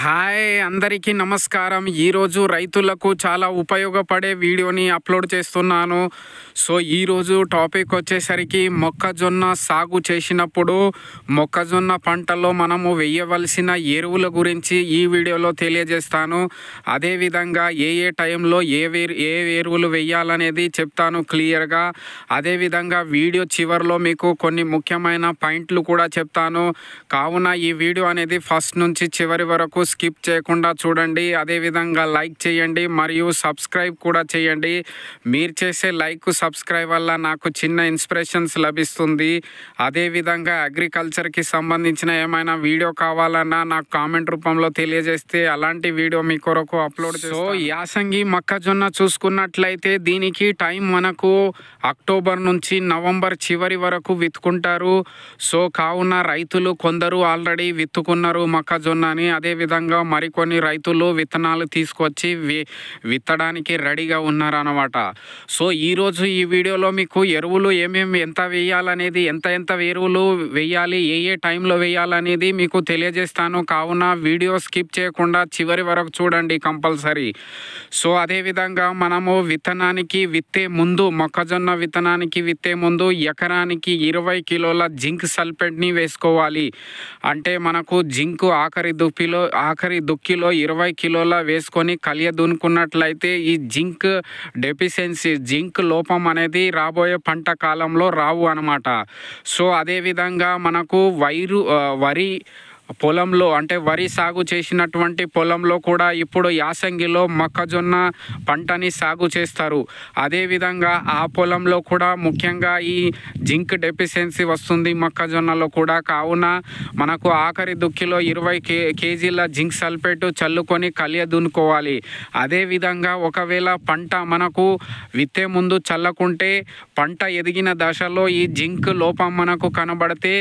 Hi అందరికీ నమస్కారం. ఈరోజు రైతులకు చాలా ఉపయోగపడే వీడియోని అప్లోడ్ చేస్తున్నాను. సో ఈరోజు టాపిక్ వచ్చేసరికి మొక్కజొన్న సాగు చేసినప్పుడు మొక్కజొన్న పంటలో మనము వేయవలసిన ఎరువుల గురించి ఈ వీడియోలో తెలియజేస్తాను. అదేవిధంగా ఏ టైంలో ఏ ఎరువులు వేయాలనేది చెప్తాను క్లియర్గా. అదేవిధంగా వీడియో చివరిలో మీకు కొన్ని ముఖ్యమైన పాయింట్లు కూడా చెప్తాను. కావున ఈ వీడియో అనేది ఫస్ట్ నుంచి చివరి వరకు స్కిప్ చేయకుండా చూడండి. అదేవిధంగా లైక్ చేయండి మరియు సబ్స్క్రైబ్ కూడా చేయండి. మీరు చేసే లైక్ సబ్స్క్రైబ్ వల్ల నాకు చిన్న ఇన్స్పిరేషన్స్ లభిస్తుంది. అదేవిధంగా అగ్రికల్చర్కి సంబంధించిన ఏమైనా వీడియో కావాలన్నా నాకు కామెంట్ రూపంలో తెలియజేస్తే అలాంటి వీడియో మీ కొరకు అప్లోడ్ చేస్తాను. సో యాసంగి మొక్కజొన్న చూసుకున్నట్లయితే దీనికి టైం మనకు అక్టోబర్ నుంచి నవంబర్ చివరి వరకు విత్తుకుంటారు. సో కావున రైతులు కొందరు ఆల్రెడీ విత్తుకున్నారు మొక్కజొన్నని. అదేవిధంగా మరికొన్ని రైతులు విత్తనాలు తీసుకొచ్చి విత్తడానికి రెడీగా ఉన్నారన్నమాట. సో ఈరోజు ఈ వీడియోలో మీకు ఎరువులు ఏమేమి ఎంత వేయాలనేది, ఎంత ఎరువులు వేయాలి, ఏ టైంలో వేయాలనేది మీకు తెలియజేస్తాను. కావున వీడియో స్కిప్ చేయకుండా చివరి వరకు చూడండి కంపల్సరీ. సో అదేవిధంగా మనము విత్తే ముందు మొక్కజొన్న విత్తనానికి విత్తే ముందు ఎకరానికి 20 కిలోల జింక్ సల్ఫేట్ని వేసుకోవాలి. అంటే మనకు జింక్ ఆఖరి దుక్కిలో 20 కిలోల వేసుకొని కలియ దున్నుకున్నట్లయితే ఈ జింక్ డెఫిషియన్సీ, జింక్ లోపం అనేది రాబోయే పంట కాలంలో రావు అన్నమాట. సో అదేవిధంగా మనకు వరి పొలంలో, అంటే వరి సాగు చేసినటువంటి పొలంలో కూడా ఇప్పుడు యాసంగిలో మొక్కజొన్న పంటని సాగు చేస్తారు. అదేవిధంగా ఆ పొలంలో కూడా ముఖ్యంగా ఈ జింక్ డెఫిషియన్సీ వస్తుంది మొక్కజొన్నలో కూడా. కావున మనకు ఆఖరి దుక్కిలో 20 కేజీల జింక్ సల్ఫేట్ చల్లుకొని కలియ దున్నుకోవాలి. అదేవిధంగా ఒకవేళ పంట మనకు విత్తే ముందు చల్లకుంటే పంట ఎదిగిన దశలో ఈ జింక్ లోపం మనకు కనబడితే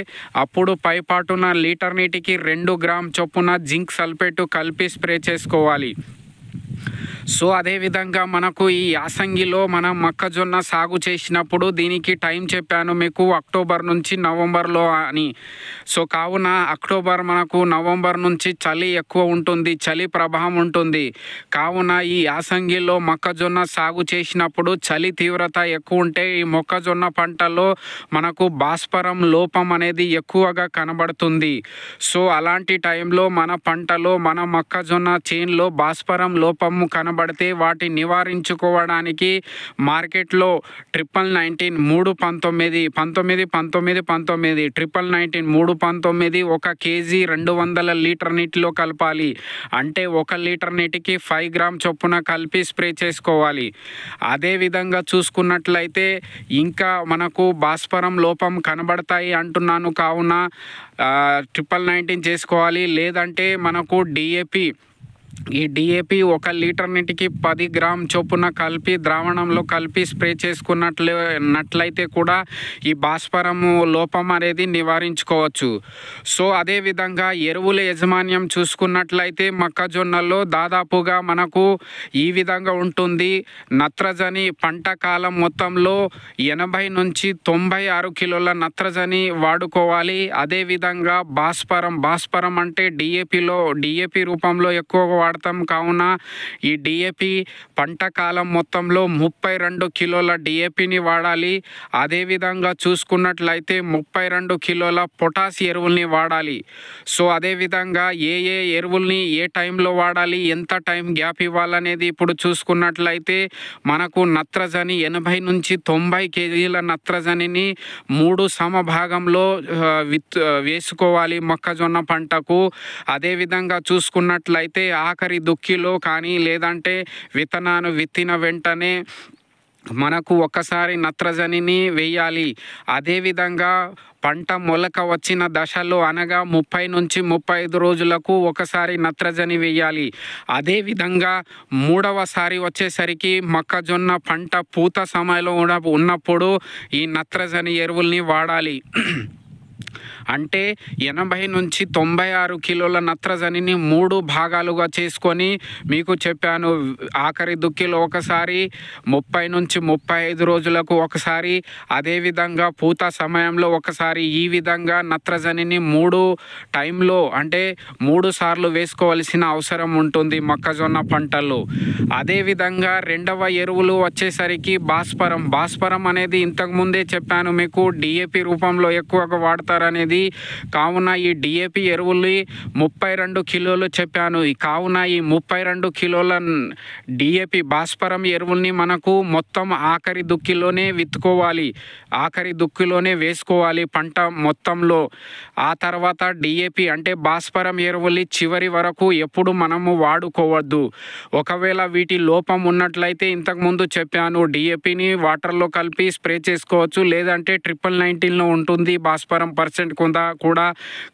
అప్పుడు పైపాటున లీటర్ నీటికి 2 గ్రామ్ చొప్పున జింక్ సల్ఫేట్ కలిపి స్ప్రే చేసుకోవాలి. సో అదేవిధంగా మనకు ఈ యాసంగిలో మనం మొక్కజొన్న సాగు చేసినప్పుడు దీనికి టైం చెప్పాను మీకు, అక్టోబర్ నుంచి నవంబర్లో అని. సో కావున అక్టోబర్ మనకు నవంబర్ నుంచి చలి ఎక్కువ ఉంటుంది, చలి ప్రభావం ఉంటుంది. కావున ఈ యాసంగిలో మొక్కజొన్న సాగు చేసినప్పుడు చలి తీవ్రత ఎక్కువ ఉంటే ఈ మొక్కజొన్న పంటలో మనకు భాస్వరం లోపం అనేది ఎక్కువగా కనబడుతుంది. సో అలాంటి టైంలో మన పంటలో, మన మొక్కజొన్న చేనులో భాస్వరం లోపము కనబడితే వాటి నివారించుకోవడానికి మార్కెట్లో 19 1 కేజీ 200 లీటర్ నీటిలో కలపాలి. అంటే 1 లీటర్ నీటికి 5 గ్రామ్ చొప్పున కలిపి స్ప్రే చేసుకోవాలి. అదేవిధంగా చూసుకున్నట్లయితే ఇంకా మనకు భాస్వరం లోపం కనబడతాయి అంటున్నాను. కావున 19 చేసుకోవాలి. లేదంటే మనకు ఈ డిఏపి 1 లీటర్ నీటికి 10 గ్రామ్ చొప్పున కలిపి ద్రావణంలో కలిపి స్ప్రే చేసుకున్నట్లయితే కూడా ఈ భాస్వరము లోపం అనేది నివారించుకోవచ్చు. సో అదేవిధంగా ఎరువుల యాజమాన్యం చూసుకున్నట్లయితే మొక్కజొన్నలో దాదాపుగా మనకు ఈ విధంగా ఉంటుంది. నత్రజని పంట కాలం మొత్తంలో 80 నుంచి 96 కిలోల నత్రజని వాడుకోవాలి. అదేవిధంగా భాస్వరం అంటే డిఏపి రూపంలో ఎక్కువగా వాడతాం. కావున ఈ డిఏపి పంట కాలం మొత్తంలో 32 కిలోల డిఏపిని వాడాలి. అదేవిధంగా చూసుకున్నట్లయితే 32 కిలోల పొటాష్ ఎరువుల్ని వాడాలి. సో అదేవిధంగా ఏ ఎరువుల్ని ఏ టైంలో వాడాలి, ఎంత టైం గ్యాప్ ఇవ్వాలనేది ఇప్పుడు చూసుకున్నట్లయితే మనకు నత్రజని 80 నుంచి 90 కేజీల నత్రజనిని 3 సమభాగంలో వేసుకోవాలి మొక్కజొన్న పంటకు. అదేవిధంగా చూసుకున్నట్లయితే ఆఖరి దుక్కిలో కానీ లేదంటే విత్తిన వెంటనే మనకు ఒక్కసారి నత్రజనిని వేయాలి. అదేవిధంగా పంట మొలక వచ్చిన దశలో అనగా 30 నుంచి 35 రోజులకు ఒకసారి నత్రజని వేయాలి. అదేవిధంగా మూడవసారి వచ్చేసరికి మొక్కజొన్న పంట పూత సమయంలో ఉన్నప్పుడు ఈ నత్రజని ఎరువుల్ని వాడాలి. అంటే 80 నుంచి 96 కిలోల నత్రజనిని 3 భాగాలుగా చేసుకొని మీకు చెప్పాను. ఆఖరి దుక్కిలో ఒకసారి, 30 నుంచి 35 రోజులకు ఒకసారి, అదేవిధంగా పూత సమయంలో ఒకసారి, ఈ విధంగా నత్రజనిని 3 టైంలో అంటే 3 సార్లు వేసుకోవాల్సిన అవసరం ఉంటుంది మొక్కజొన్న పంటల్లో. అదేవిధంగా రెండవ ఎరువులు వచ్చేసరికి భాస్వరం అనేది ఇంతకుముందే చెప్పాను మీకు, డిఏపి రూపంలో ఎక్కువగా వాడతారనేది. కావున ఈ డిఏపి ఎరువులు 32 కిలోలు చెప్పాను. కావున ఈ 32 కిలోల డిఏపి భాస్వరం ఎరువుల్ని మనకు మొత్తం ఆఖరి దుక్కిలోనే విత్తుకోవాలి, ఆఖరి దుక్కిలోనే వేసుకోవాలి పంట మొత్తంలో. ఆ తర్వాత డిఏపి అంటే భాస్వరం ఎరువుల్ని చివరి వరకు ఎప్పుడు మనము వాడుకోవద్దు. ఒకవేళ వీటి లోపం ఉన్నట్లయితే ఇంతకుముందు చెప్పాను, డిఏపిని వాటర్లో కలిపి స్ప్రే చేసుకోవచ్చు, లేదంటే 1919లో ఉంటుంది భాస్వరం % కూడా.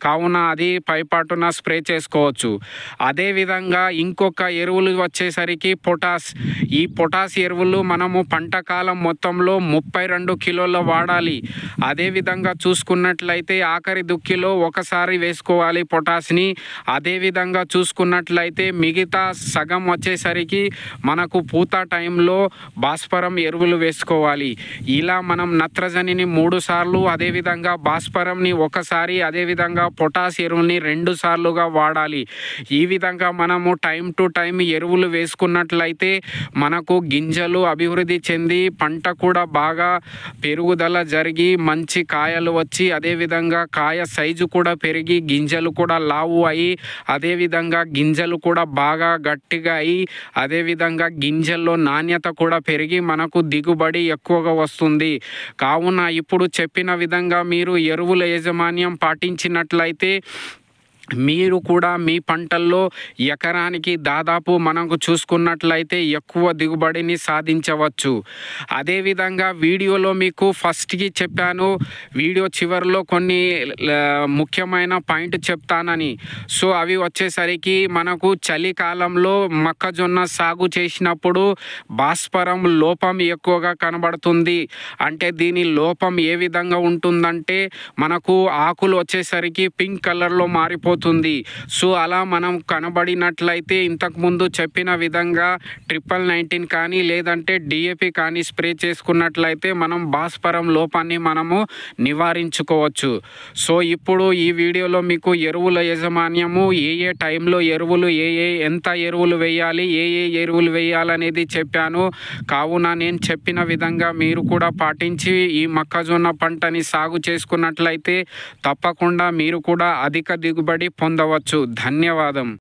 కావున అది పైపాటున స్ప్రే చేసుకోవచ్చు. అదేవిధంగా ఇంకొక ఎరువులు వచ్చేసరికి ఈ పొటాస్ ఎరువులు మనము పంట కాలం మొత్తంలో 32 కిలోల వాడాలి. అదేవిధంగా చూసుకున్నట్లయితే ఆఖరి దుక్కిలో ఒకసారి వేసుకోవాలి పొటాస్ని. అదేవిధంగా చూసుకున్నట్లయితే మిగతా సగం వచ్చేసరికి మనకు పూత టైంలో భాస్వరం ఎరువులు వేసుకోవాలి. ఇలా మనం నత్రజనిని 3 సార్లు, అదేవిధంగా భాస్వరంని ఒకసారి, అదేవిధంగా పొటాస్ ఎరువుల్ని 2 సార్లుగా వాడాలి. ఈ విధంగా మనము టైం టు టైం ఎరువులు వేసుకున్నట్లయితే మనకు గింజలు అభివృద్ధి చెంది పంట కూడా బాగా పెరుగుదల జరిగి మంచి కాయలు వచ్చి, అదేవిధంగా కాయ సైజు కూడా పెరిగి గింజలు కూడా లావు అయ్యి, అదేవిధంగా గింజలు కూడా బాగా గట్టిగా అయ్యి, అదేవిధంగా గింజల్లో నాణ్యత కూడా పెరిగి మనకు దిగుబడి ఎక్కువగా వస్తుంది. కావున ఇప్పుడు చెప్పిన విధంగా మీరు ఎరువుల యాజమాన్యం పాటించినట్లయితే మీరు కూడా మీ పంటల్లో ఎకరానికి దాదాపు మనకు చూసుకున్నట్లయితే ఎక్కువ దిగుబడిని సాధించవచ్చు. అదేవిధంగా వీడియోలో మీకు ఫస్ట్కి చెప్పాను, వీడియో చివరిలో కొన్ని ముఖ్యమైన పాయింట్ చెప్తానని. సో అవి వచ్చేసరికి మనకు చలికాలంలో మొక్కజొన్న సాగు చేసినప్పుడు భాస్వరం లోపం ఎక్కువగా కనబడుతుంది. అంటే దీని లోపం ఏ విధంగా ఉంటుందంటే మనకు ఆకులు వచ్చేసరికి పింక్ కలర్లో మారిపోతుంది. సో అలా మనం కనబడినట్లయితే ఇంతకుముందు చెప్పిన విధంగా 1919 కానీ లేదంటే డిఏపి కానీ స్ప్రే చేసుకున్నట్లయితే మనం భాస్వరం లోపాన్ని మనము నివారించుకోవచ్చు. సో ఇప్పుడు ఈ వీడియోలో మీకు ఎరువుల యాజమాన్యము, ఏ టైంలో ఎరువులు, ఎంత ఎరువులు వేయాలి, ఏ ఎరువులు వేయాలనేది చెప్పాను. కావున నేను చెప్పిన విధంగా మీరు కూడా పాటించి ఈ మొక్కజొన్న పంటని సాగు చేసుకున్నట్లయితే తప్పకుండా మీరు కూడా అధిక దిగుబడి పొందవచ్చు. ధన్యవాదం.